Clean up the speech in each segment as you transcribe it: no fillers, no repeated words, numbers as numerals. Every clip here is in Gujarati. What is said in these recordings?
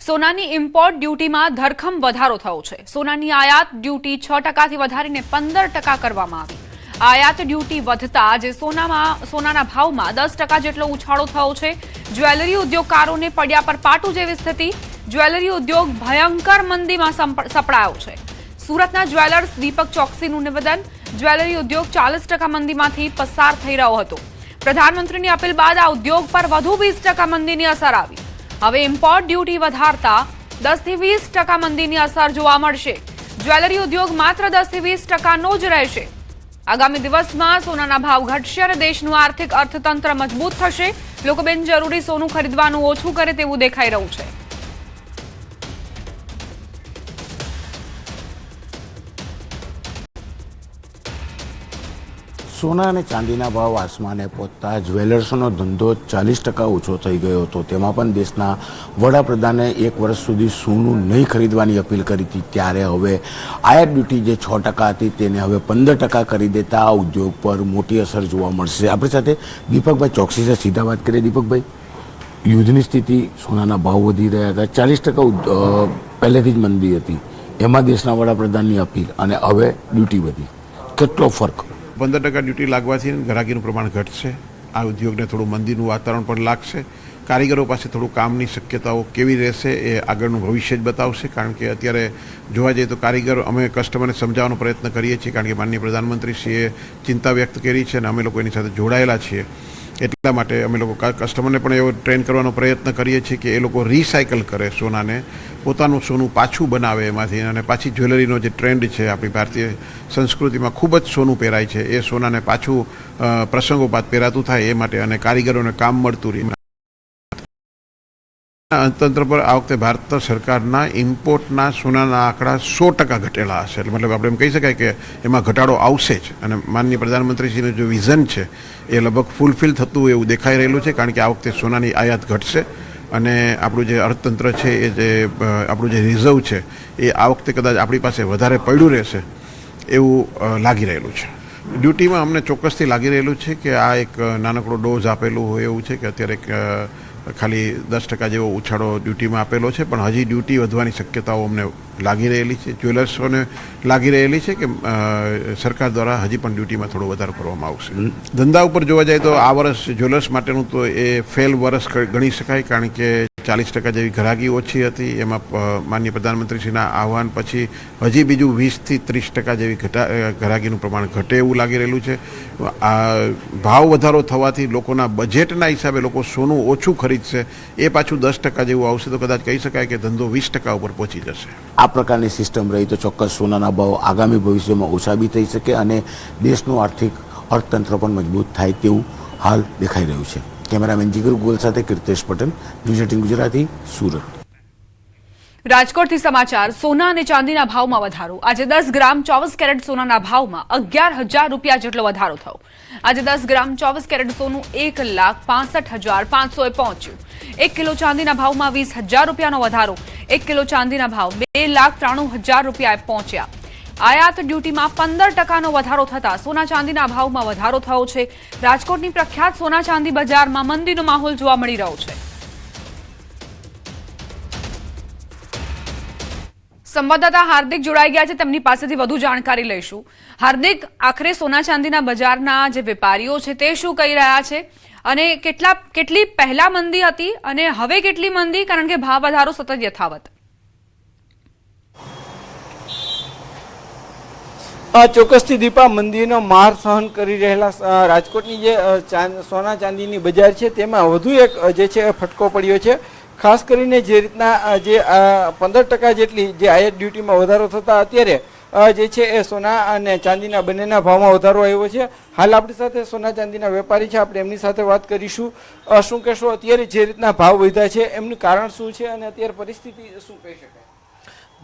સોનાની ઇમ્પોર્ટ ડ્યુટીમાં ધરખમ વધારો થયો છે। સોનાની આયાત ડ્યુટી 6% થી વધારીને 15% કરવામાં આવી। આયાત ડ્યુટી વધતા આજે સોનાના ભાવમાં 10% જેટલો ઉછાળો થયો છે। જ્વેલરી ઉદ્યોગકારોને પડ્યા પર પાટું જેવી સ્થિતિ। જ્વેલરી ઉદ્યોગ ભયંકર મંદીમાં સપડાયો છે। સુરતના જ્વેલર્સ દીપક ચોકસીનું નિવેદન, જ્વેલરી ઉદ્યોગ 40% મંદીમાંથી પસાર થઈ રહ્યો હતો। પ્રધાનમંત્રીની અપીલ બાદ આ ઉદ્યોગ પર વધુ 20% મંદીની અસર આવી। હવે ઇમ્પોર્ટ ડ્યુટી વધારતા 10 થી 20% મંદીની અસર જોવા મળશે। જ્વેલરી ઉદ્યોગ માત્ર 10 થી 20%નો જ રહેશે। આગામી દિવસમાં સોનાના ભાવ ઘટશે અને દેશનું આર્થિક અર્થતંત્ર મજબૂત થશે। લોકો બિનજરૂરી સોનું ખરીદવાનું ઓછું કરે તેવું દેખાઈ રહ્યું છે। સોના અને ચાંદીના ભાવ આસમાને પહોંચતા જ્વેલર્સનો ધંધો 40% ઓછો થઈ ગયો હતો। તેમાં પણ દેશના વડાપ્રધાને 1 વર્ષ સુધી સોનું નહીં ખરીદવાની અપીલ કરી હતી। ત્યારે હવે આયાત ડ્યુટી જે 6% હતી તેને હવે 15% કરી દેતા આ ઉદ્યોગ પર મોટી અસર જોવા મળશે। આપણી સાથે દીપકભાઈ ચોકસી છે, સીધા વાત કરીએ। દીપકભાઈ, યુદ્ધની સ્થિતિ, સોનાના ભાવ વધી રહ્યા હતા, 40% પહેલેથી જ મંદી હતી, એમાં દેશના વડાપ્રધાનની અપીલ અને હવે ડ્યુટી વધી, કેટલો ફરક? 15% ડ્યુટી લાગવાથી ગ્રાહકીનું પ્રમાણ ઘટશે। આ ઉદ્યોગને થોડું મંદીનું વાતાવરણ પણ લાગશે। કારીગરો પાસે થોડું કામની શક્યતાઓ કેવી રહેશે એ આગળનું ભવિષ્ય જ બતાવશે। કારણ કે અત્યારે જોવા જઈએ તો કારીગર અમે કસ્ટમરને સમજાવવાનો પ્રયત્ન કરીએ છીએ, કારણ કે માનનીય પ્રધાનમંત્રીશ્રીએ ચિંતા વ્યક્ત કરી છે અને અમે લોકો એની સાથે જોડાયેલા છીએ। એટલા માટે અમે લોકો કસ્ટમરને પણ એવો ટ્રેન કરવાનો પ્રયત્ન કરીએ છીએ કે એ લોકો રિસાયકલ કરે સોનાને, પોતાનું સોનું પાછું બનાવે એમાંથી, અને પાછી જ્વેલરીનો જે ટ્રેન્ડ છે આપણી ભારતીય સંસ્કૃતિમાં ખૂબ જ સોનું પહેરાય છે, એ સોનાને પાછું પ્રસંગોપાત પહેરાતું થાય એ માટે અને કારીગરોને કામ મળતું રહે। અર્થતંત્ર પર આ વખતે ભારત સરકારના ઇમ્પોર્ટના સોનાના આંકડા 100% ઘટેલા હશે। એટલે મતલબ આપણે એમ કહી શકાય કે એમાં ઘટાડો આવશે જ, અને માનનીય પ્રધાનમંત્રીશ્રીનું જે વિઝન છે એ લગભગ ફૂલફિલ થતું એવું દેખાઈ રહેલું છે। કારણ કે આ વખતે સોનાની આયાત ઘટશે અને આપણું જે અર્થતંત્ર છે એ જે આપણું જે રિઝર્વ છે એ આ વખતે કદાચ આપણી પાસે વધારે પડ્યું રહેશે એવું લાગી રહેલું છે। ડ્યુટીમાં અમને ચોક્કસથી લાગી રહેલું છે કે આ એક નાનકડો ડોઝ આપેલું હોય એવું છે કે અત્યારે ખાલી 10% જેવો ઉછાળો ડ્યુટીમાં આપેલો છે, પણ હજી ડ્યુટી વધવાની શક્યતાઓ અમને લાગી રહેલી છે। જ્વેલર્સોને લાગી રહેલી છે કે સરકાર દ્વારા હજી પણ ડ્યુટીમાં થોડો વધારો કરવામાં આવશે। ધંધા ઉપર જોવા જાય તો આ વર્ષ જ્વેલર્સ માટેનું તો એ ફેલ વર્ષ ગણી શકાય, કારણ કે 40% જેવી ગ્રાહકી ઓછી હતી। એમાં માનનીય પ્રધાનમંત્રીશ્રીના આહવાન પછી હજી બીજું 20 થી 30% જેવી ગ્રાહકીનું પ્રમાણ ઘટે એવું લાગી રહેલું છે। આ ભાવ વધારો થવાથી લોકોના બજેટના હિસાબે લોકો સોનું ઓછું ખરીદશે, એ પાછું 10% જેવું આવશે તો કદાચ કહી શકાય કે ધંધો 20% ઉપર પહોંચી જશે। આ પ્રકારની સિસ્ટમ રહી તો ચોક્કસ સોનાના ભાવ આગામી ભવિષ્યમાં ઓછા બી થઈ શકે અને દેશનું આર્થિક અર્થતંત્ર પણ મજબૂત થાય તેવું હાલ દેખાઈ રહ્યું છે। કેમેરામેન જીગર ગોલ સાથે કીર્તેશ પટેલ, ન્યૂઝ 18 ગુજરાતી, સુરત। રાજકોટથી સમાચાર। સોના અને ચાંદીના ભાવમાં વધારો। આજે 10 ગ્રામ 24 કેરેટ સોનાના ભાવમાં 11,000 રૂપિયા જેટલો વધારો થયો। આજે 10 ગ્રામ 24 કેરેટ સોનું 1,65,500 પહોંચ્યું। 1 કિલો ચાંદીના ભાવમાં 20,000 રૂપિયાનો વધારો। 1 કિલો ચાંદીના ભાવ 2,93,000 રૂપિયાએ પહોંચ્યા। આયાત ડ્યુટીમાં 15%નો વધારો થતા સોના ચાંદીના ભાવમાં વધારો થયો છે। રાજકોટની પ્રખ્યાત સોના ચાંદી બજારમાં મંદીનો માહોલ જોવા મળી રહ્યો છે। સંવાદદાતા હાર્દિક જોડાઈ ગયા છે, તેમની પાસેથી વધુ જાણકારી લઈશું। હાર્દિક, આખરે સોના ચાંદીના બજારના જે વેપારીઓ છે તે શું કહી રહ્યા છે અને કેટલી પહેલા મંદી હતી અને હવે કેટલી મંદી, કારણ કે ભાવ વધારો સતત યથાવત? ચોક્કસથી દીપા, મંદીનો માર સહન કરી રહેલા રાજકોટની જે સોના ચાંદીની બજાર છે તેમાં વધુ એક જે છે ફટકો પડ્યો છે। ખાસ કરીને જે રીતના જે 15% જેટલી જે આયાત ડ્યુટીમાં વધારો થતા અત્યારે જે છે એ સોના અને ચાંદીના બંનેના ભાવમાં વધારો આવ્યો છે। હાલ આપણી સાથે સોના ચાંદીના વેપારી છે, આપણે એમની સાથે વાત કરીશું। શું કહેશો, અત્યારે જે રીતના ભાવ વધ્યા છે એમનું કારણ શું છે અને અત્યારે પરિસ્થિતિ શું કહી શકાય?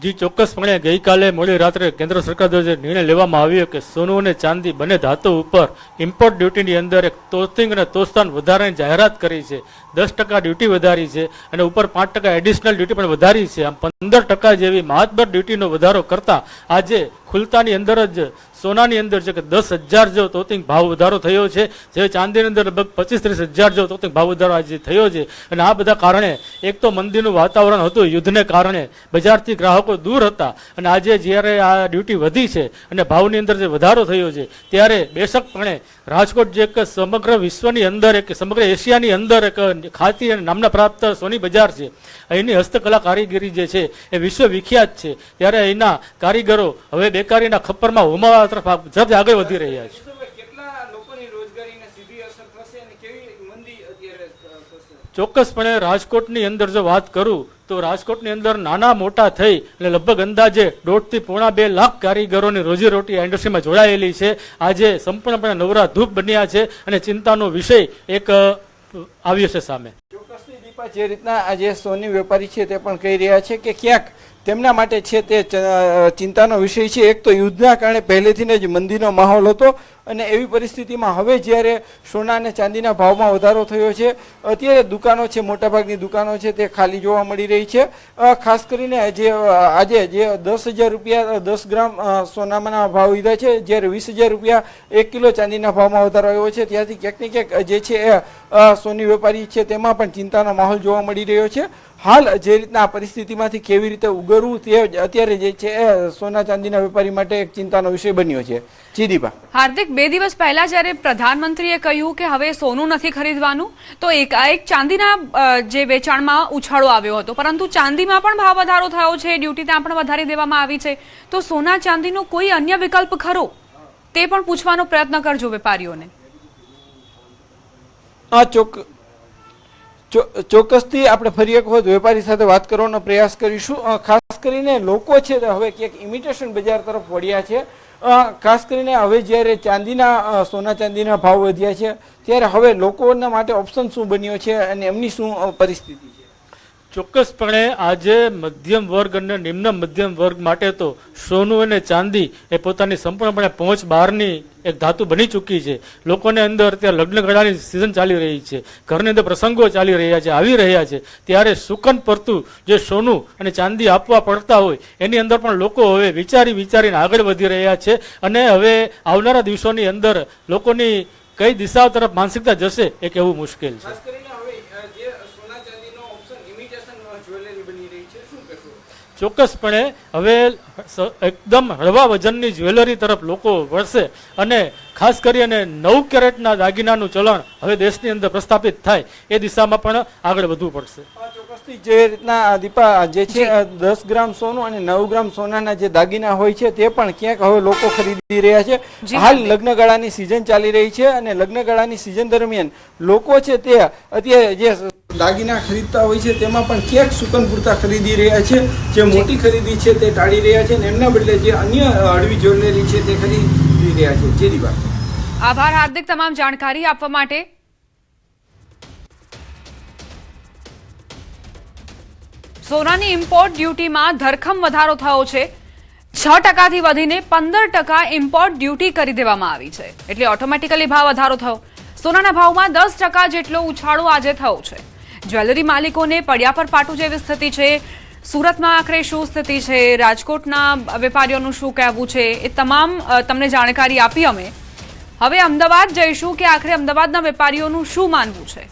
જી ચોક્કસપણે ગઈકાલે મોડી રાત્રે કેન્દ્ર સરકાર દ્વારા જે નિર્ણય લેવામાં આવ્યો કે સોનું અને ચાંદી બંને ધાતુ ઉપર ઇમ્પોર્ટ ડ્યુટીની અંદર એક તોતિંગ અને તોસ્તાન વધારાની જાહેરાત કરી છે. 10% ડ્યુટી વધારી છે અને ઉપર 5% એડિશનલ ડ્યુટી પણ વધારી છે. આમ 15% જેવી મહાતબર ડ્યુટીનો વધારો કરતા આજે ખુલતાની અંદર જ સોનાની અંદર છે કે 10,000 જેવો તોતિંગ ભાવ વધારો થયો છે, જે ચાંદીની અંદર લગભગ 25-30,000 જેવો તોતિંગ ભાવ વધારો આજે થયો છે. અને આ બધા કારણે એક તો મંદીનું વાતાવરણ હતું, યુદ્ધને કારણે બજારથી ગ્રાહકો દૂર હતા, અને આજે જ્યારે આ ડ્યુટી વધી છે અને ભાવની અંદર જે વધારો થયો છે ત્યારે બેશકપણે રાજકોટ જે એક સમગ્ર વિશ્વની અંદર એક સમગ્ર એશિયાની અંદર એક ખ્યાતિ અને નામના પ્રાપ્ત સોની બજાર છે. અહીંની હસ્તકલા કારીગરી જે છે એ વિશ્વ વિખ્યાત છે, ત્યારે અહીંના કારીગરો હવે બેકારીના ખપ્પરમાં હોમાવા તરફ ઝડપથી આગળ વધી રહ્યા છે. કેટલા લોકોની રોજગારીને સીધી અસર થશે અને કેવી મંદી અત્યારે થશે? ચોક્કસપણે રાજકોટની અંદર જો વાત કરું તો રાજકોટની અંદર નાના મોટા થઈ એટલે લગભગ અંદાજે 1.5 થી 2.5 લાખ કારીગરોની રોજીરોટી આ ઇન્ડસ્ટ્રીમાં જોડાયેલી છે. આજે સંપૂર્ણપણે નવરા ધૂપ બન્યા છે અને ચિંતાનો વિષય એક આવ્યો છે સામે. ચોક્કસની દીપા, જે રીતના આ જે સોની વેપારી છે તે પણ કહી રહ્યા છે કે ક્યાંક તેમના માટે છે તે ચિંતાનો વિષય છે. એક તો યુદ્ધના કારણે પહેલેથી જ મંદીનો માહોલ હતો અને એવી પરિસ્થિતિમાં હવે જ્યારે સોના અને ચાંદીના ભાવમાં વધારો થયો છે, અત્યારે દુકાનો છે, મોટાભાગની દુકાનો છે તે ખાલી જોવા મળી રહી છે. ખાસ કરીને જે આજે જે 10,000 રૂપિયા 10 ગ્રામ સોનાના ભાવ લીધા છે, જ્યારે 20,000 રૂપિયા 1 કિલો ચાંદીના ભાવમાં વધારો આવ્યો છે, ત્યાંથી ક્યાંક ને ક્યાંક જે છે એ સોની વેપારી છે તેમાં પણ ચિંતાનો માહોલ જોવા મળી રહ્યો છે. હાલ જે રીતના આ પરિસ્થિતિમાંથી કેવી રીતે ઉગરવું તે અત્યારે જે છે એ સોના ચાંદીના વેપારી માટે એક ચિંતાનો વિષય બન્યો છે. જી દીપા. હાર્દિક, 2 દિવસ પહેલા જ્યારે પ્રધાનમંત્રીએ કહ્યું કે હવે સોનું નથી ખરીદવાનું, તો એકાએક ચાંદીના જે વેચાણમાં ઉછાળો આવ્યો હતો, પરંતુ ચાંદીમાં પણ ભાવ વધારો થયો છે, ડ્યુટી ત્યાં પણ વધારી દેવામાં આવી છે. તો સોના ચાંદીનો કોઈ અન્ય વિકલ્પ ખરો તે પણ પૂછવાનો પ્રયત્ન કરજો વેપારીઓને. ચોક્કસથી આપણે ફરી એક વખત વેપારી સાથે વાત કરવાનો પ્રયાસ કરીશું. ખાસ કરીને લોકો છે હવે ક્યાંક ઇમિટેશન બજાર તરફ વળ્યા છે. ખાસ કરીને હવે જ્યારે સોના ચાંદીના ભાવ વધ્યા છે ત્યારે હવે લોકોના માટે ઓપ્શન શું બન્યો છે અને એમની શું પરિસ્થિતિ છે? ચોક્કસપણે આજે મધ્યમ વર્ગ અને નિમ્ન મધ્યમ વર્ગ માટે તો સોનું અને ચાંદી એ પોતાની સંપૂર્ણપણે પહોંચ બહારની એક ધાતુ બની ચૂકી છે. લોકોને અંદર અત્યારે લગ્ન ગાળાની સિઝન ચાલી રહી છે, ઘરની અંદર પ્રસંગો ચાલી રહ્યા છે, આવી રહ્યા છે, ત્યારે સુકન પડતું જે સોનું અને ચાંદી આપવા પડતા હોય એની અંદર પણ લોકો હવે વિચારીને આગળ વધી રહ્યા છે. અને હવે આવનારા દિવસોની અંદર લોકોની કઈ દિશા તરફ માનસિકતા જશે એ કહેવું મુશ્કેલ છે. ચોક્કસપણે હવે એકદમ હળવા વજનની જ્વેલરી તરફ લોકો વળશે અને ખાસ કરીને 9 કેરેટના દાગીનાનું ચલણ હવે દેશની અંદર પ્રસ્થાપિત થાય એ દિશામાં પણ આગળ વધવું પડશે. ચોક્કસથી જે રીતના દીપા જે છે 10 ગ્રામ સોનું અને 9 ગ્રામ સોનાના જે દાગીના હોય છે તે પણ ક્યાંક હવે લોકો ખરીદી રહ્યા છે. હાલ લગ્નગાળાની સિઝન ચાલી રહી છે અને લગ્નગાળાની સિઝન દરમિયાન લોકો છે તે અત્યારે જે દાગીના ખરીદતા હોય છે તેમાં પણ ક્યાંક સુકન પૂરતા ખરીદી રહ્યા છે. જે મોટી ખરીદી છે તે ટાળી રહ્યા છે અને એમના બદલે જે અન્ય હળવી જ્વેલરી છે તે ખરીદી રહ્યા છે. જે દીપા, આભાર હાર્દિક તમામ જાણકારી આપવા માટે. સોનાની ઇમ્પોર્ટ ડ્યુટીમાં ધરખમ વધારો થયો છે. 6% થી વધીને 15% ઇમ્પોર્ટ ડ્યુટી કરી દેવામાં આવી છે, એટલે ઓટોમેટિકલી ભાવ વધારો થયો. સોનાના ભાવમાં 10% જેટલો ઉછાળો આજે થયો છે. જ્વેલરી માલિકોને પડ્યા પર પાટું જેવી સ્થિતિ છે. સુરતમાં આખરે શું સ્થિતિ છે, રાજકોટના વેપારીઓનું શું કહેવું છે, એ તમામ તમને જાણકારી આપી અમે. હવે અમદાવાદ જઈશું કે આખરે અમદાવાદના વેપારીઓનું શું માનવું છે,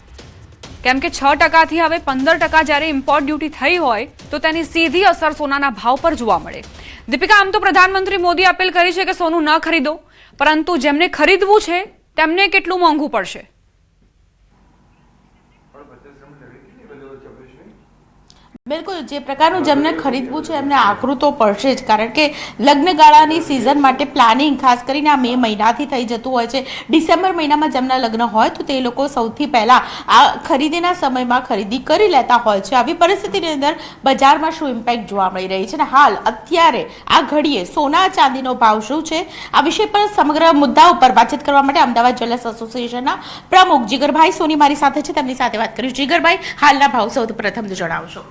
કેમ કે 6% થી હવે 15% જ્યારે ઇમ્પોર્ટ ડ્યુટી થઈ હોય તો તેની સીધી અસર સોનાના ભાવ પર જોવા મળે. દીપિકા, આમ તો પ્રધાનમંત્રી મોદી અપીલ કરી છે કે સોનું ન ખરીદો, પરંતુ જેમને ખરીદવું છે તેમને કેટલું મોંઘું પડશે? બિલકુલ, જે પ્રકારનું જેમને ખરીદવું છે એમને આકરું તો પડશે જ, કારણ કે લગ્નગાળાની સિઝન માટે પ્લાનિંગ ખાસ કરીને આ મે મહિનાથી થઈ જતું હોય છે. ડિસેમ્બર મહિનામાં જેમના લગ્ન હોય તો તે લોકો સૌથી પહેલાં આ ખરીદીના સમયમાં ખરીદી કરી લેતા હોય છે. આવી પરિસ્થિતિની અંદર બજારમાં શું ઇમ્પેક્ટ જોવા મળી રહી છે અને હાલ અત્યારે આ ઘડીએ સોના ચાંદીનો ભાવ શું છે, આ વિષય પર સમગ્ર મુદ્દા ઉપર વાતચીત કરવા માટે અમદાવાદ જ્વેલર્સ એસોસિએશનના પ્રમુખ જીગરભાઈ સોની મારી સાથે છે, તેમની સાથે વાત કરીશું. જીગરભાઈ, હાલના ભાવ સૌથી પ્રથમ જણાવશો.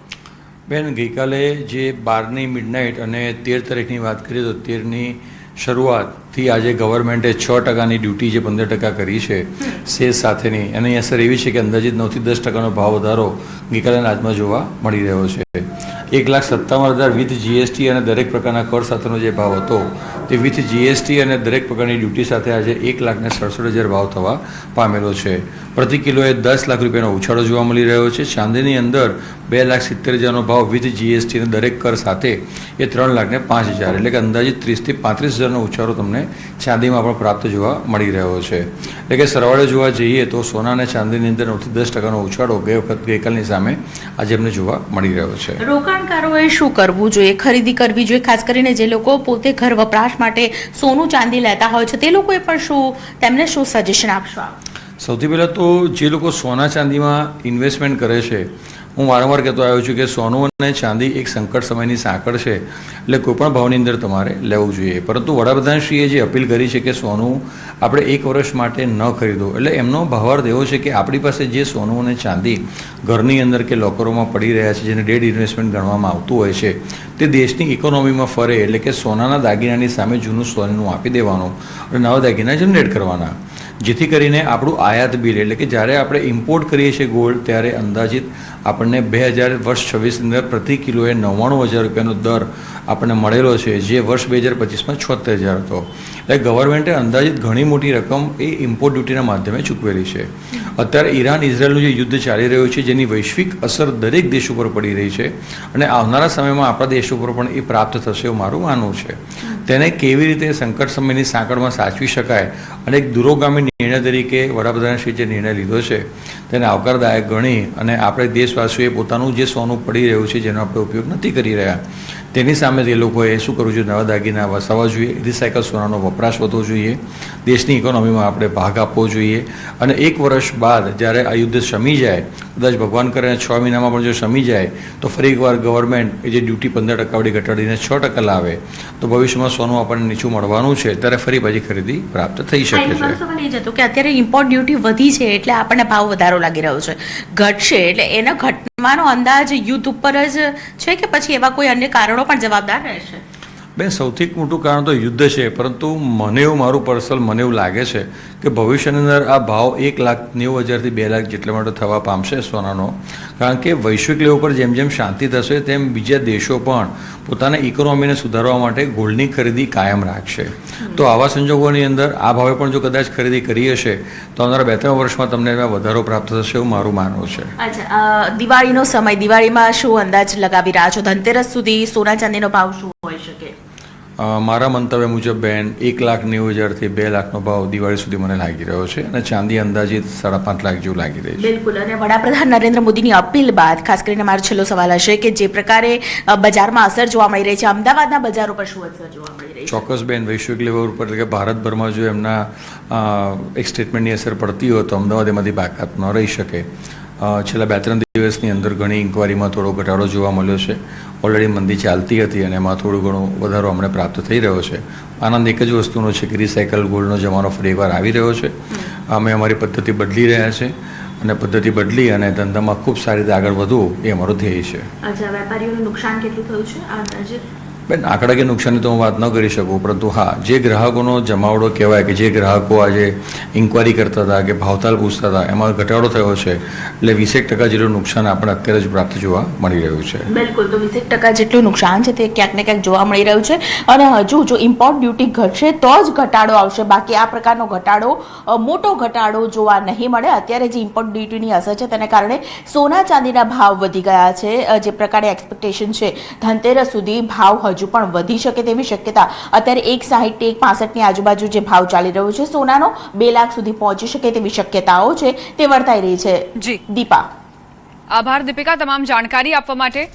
બેન, ગઈકાલે જે 12ની મિડનાઇટ અને 13 તારીખની વાત કરીએ તો 13ની શરૂઆતથી આજે ગવર્મેન્ટે 6%ની ડ્યુટી જે 15% કરી છે સેસ સાથેની, એની અસર એવી છે કે અંદાજિત 9 થી 10%નો ભાવ વધારો ગઈકાલે આજમાં જોવા મળી રહ્યો છે. 1,57,000 વિથ જીએસટી અને દરેક પ્રકારના કર સાથેનો જે ભાવ હતો તે વિથ જીએસટી અને દરેક પ્રકારની ડ્યુટી સાથે આજે 1,67,000 ભાવ થવા પામેલો છે. પ્રતિ કિલોએ 10 લાખ રૂપિયાનો ઉછાળો જોવા મળી રહ્યો છે. ચાંદીની અંદર 2,70,000નો ભાવ વિથ જીએસટી અને દરેક કર સાથે એ 3,05,000 એટલે કે અંદાજિત 30,000 થી 35,000નો ઉછાળો તમને ચાંદીમાં પણ પ્રાપ્ત જોવા મળી રહ્યો છે. એટલે કે સરવાળે જોવા જઈએ તો સોના અને ચાંદીની અંદર 9 થી 10%નો ઉછાળો ગઈકાલની સામે આજે અમને જોવા મળી રહ્યો છે. રોકાણકારોએ શું કરવું જોઈએ, ખરીદી કરવી જોઈએ, ખાસ કરીને જે લોકો પોતે ઘર વપરાશ માટે સોનું ચાંદી લેતા હોય છે તે લોકોએ પણ તેમને શું સજેશન આપશો આપ? સૌથી પહેલાં તો જે લોકો સોના ચાંદીમાં ઇન્વેસ્ટમેન્ટ કરે છે, હું વારંવાર કહેતો આવ્યો છું કે સોનું અને ચાંદી એક સંકટ સમયની સાંકળ છે, એટલે કોઈપણ ભાવની અંદર તમારે લેવું જોઈએ. પરંતુ વડાપ્રધાનશ્રીએ જે અપીલ કરી છે કે સોનું આપણે 1 વર્ષ માટે ન ખરીદો, એટલે એમનો ભાવાર્થ એવો છે કે આપણી પાસે જે સોનું અને ચાંદી ઘરની અંદર કે લોકરોમાં પડી રહ્યા છે, જેને ડેડ ઇન્વેસ્ટમેન્ટ ગણવામાં આવતું હોય છે, તે દેશની ઇકોનોમીમાં ફરે, એટલે કે સોનાના દાગીનાની સામે જૂનું સોનું આપી દેવાનું અને નવા દાગીના જનરેટ કરવાના, જેથી કરીને આપણું આયાત બિલ, એટલે કે જ્યારે આપણે ઇમ્પોર્ટ કરીએ છીએ ગોલ્ડ, ત્યારે અંદાજિત આપણને 2026 અંદર પ્રતિ કિલોએ 99,000 રૂપિયાનો દર આપણને મળેલો છે, જે વર્ષ 2025માં 76,000 હતો. એટલે ગવર્મેન્ટે અંદાજિત ઘણી મોટી રકમ એ ઇમ્પોર્ટ ડ્યુટીના માધ્યમે ચૂકવેલી છે. અત્યારે ઈરાન ઇઝરાયલનું જે યુદ્ધ ચાલી રહ્યું છે, જેની વૈશ્વિક અસર દરેક દેશ ઉપર પડી રહી છે અને આવનારા સમયમાં આપણા દેશ ઉપર પણ એ પ્રાપ્ત થશે એવું મારું માનવું છે. તેને કેવી રીતે સંકટ સમયની સાંકળમાં સાચવી શકાય અને એક દૂરોગામી નિર્ણય તરીકે વડાપ્રધાનશ્રીએ જે નિર્ણય લીધો છે તેને આવકારદાયક ગણી અને આપણે દેશવાસીઓએ પોતાનું જે સોનું પડી રહ્યું છે, જેનો આપણે ઉપયોગ નથી કરી રહ્યા, તેની સામે તે લોકોએ શું કરવું જોઈએ? નવા દાગીના વસાવવા જોઈએ, રિસાયકલ સોનાનો વપરાશ વધવો જોઈએ, દેશની ઇકોનોમીમાં આપણે ભાગ આપવો જોઈએ અને 1 વર્ષ બાદ જ્યારે આ યુદ્ધ શમી જાય, કદાચ ભગવાન કરે 6 મહિનામાં પણ જો શમી જાય, તો ફરી એકવાર ગવર્મેન્ટ એ જે ડ્યુટી 15% વાળી ઘટાડીને 6% લાવે તો ભવિષ્યમાં સોનું આપણને નીચું મળવાનું છે, ત્યારે ફરી પાછી ખરીદી પ્રાપ્ત થઈ શકે છે. સવાલ એ જ હતો કે અત્યારે ઇમ્પોર્ટ ડ્યુટી વધી છે એટલે આપણને ભાવ વધારો લાગી રહ્યો છે, ઘટશે એટલે એનો ઘટવાનો અંદાજ યુદ્ધ ઉપર જ છે કે પછી એવા કોઈ અન્ય કારણો પણ જવાબદાર રહેશે? બેન, સૌથી મોટું કારણ તો યુદ્ધ છે, પરંતુ મને એવું લાગે છે કે ભવિષ્યની અંદર આ ભાવ 1,90,000 થી 2 લાખ જેટલા માટે થવા પામશે સોનાનો, કારણ કે વૈશ્વિક લેવલ પર જેમ જેમ શાંતિ થશે તેમ બીજા દેશો પણ પોતાના ઇકોનોમીને સુધારવા માટે ગોલ્ડની ખરીદી કાયમ રાખશે. તો આવા સંજોગોની અંદર આ ભાવે પણ જો કદાચ ખરીદી કરી હશે તો આવનારા 2-3 વર્ષમાં તમને એમાં વધારો પ્રાપ્ત થશે એવું મારું માનવું છે. અચ્છા, દિવાળીનો સમય, દિવાળીમાં શું અંદાજ લગાવી રહ્યા છો? ધનતેરસ સુધી સોના ચાંદીનો ભાવ શું હોઈ શકે? મારા મંતવ્ય મુજબ બેન 1,90,000 થી 2 લાખનો ભાવ દિવાળી સુધી મને લાગી રહ્યો છે અને ચાંદી અંદાજિત 5.5 લાખ જેવું લાગી રહી છે. બિલકુલ. અને વડાપ્રધાન નરેન્દ્ર મોદીની અપીલ બાદ ખાસ કરીને મારો છેલ્લો સવાલ હશે કે જે પ્રકારે બજારમાં અસર જોવા મળી રહી છે, અમદાવાદના બજારો પર શું અસર જોવા મળી રહી છે? ચોક્કસ બેન, વૈશ્વિક લેવલ ઉપર એટલે કે ભારતભરમાં જો એમના એક સ્ટેટમેન્ટની અસર પડતી હોય તો અમદાવાદ એમાંથી બાકાત ન રહી શકે. છેલ્લા 2-3 દિવસની અંદર ઘણી ઇન્કવાયરીમાં થોડો ઘટાડો જોવા મળ્યો છે. ઓલરેડી મંદી ચાલતી હતી અને એમાં થોડું ઘણું વધારો અમને પ્રાપ્ત થઈ રહ્યો છે. આનંદ એક જ વસ્તુનો છે કે રિસાયકલ ગોલ્ડનો જમાનો ફરી એકવાર આવી રહ્યો છે. અમે અમારી પદ્ધતિ બદલી રહ્યા છે અને પદ્ધતિ બદલી અને ધંધામાં ખૂબ સારી રીતે આગળ વધવું એ અમારો ધ્યેય છે. અચ્છા, વેપારીઓનું નુકસાન કેટલું થયું છે આ અંદાજે? બેન, આંકડાકીય નુકસાનની તો હું વાત ન કરી શકું, પરંતુ હા, જે ગ્રાહકોનો જમાવડો કહેવાય કે જે ગ્રાહકો આજે ઇન્કવાયરી કરતા હતા કે ભાવતાલ પૂછતા હતા, એમાં ઘટાડો થયો છે. એટલે 20% જેટલું નુકસાન આપણે અત્યારે જ પ્રાપ્ત જોવા મળી રહ્યું છે. બિલકુલ. તો 20% જેટલું નુકસાન છે તે ક્યાંક ને ક્યાંક જોવા મળી રહ્યું છે અને હજુ જો ઇમ્પોર્ટ ડ્યુટી ઘટશે તો જ ઘટાડો આવશે, બાકી આ પ્રકારનો ઘટાડો, મોટો ઘટાડો જોવા નહીં મળે. અત્યારે જે ઇમ્પોર્ટ ડ્યુટીની અસર છે તેને કારણે સોના ચાંદીના ભાવ વધી ગયા છે. જે પ્રકારે એક્સપેક્ટેશન છે ધનતેરસ સુધી ભાવ હજુ પણ વધી શકે તેવી શક્યતા. અત્યારે 1,60 1,65 ની આજુબાજુ જે ભાવ ચાલી રહ્યો છે સોનાનો, 2 લાખ સુધી પહોંચી શકે તેવી શક્યતાઓ છે તે વર્તાઈ રહી છે. જી દીપા. આભાર દીપિકા તમામ જાણકારી આપવા માટે.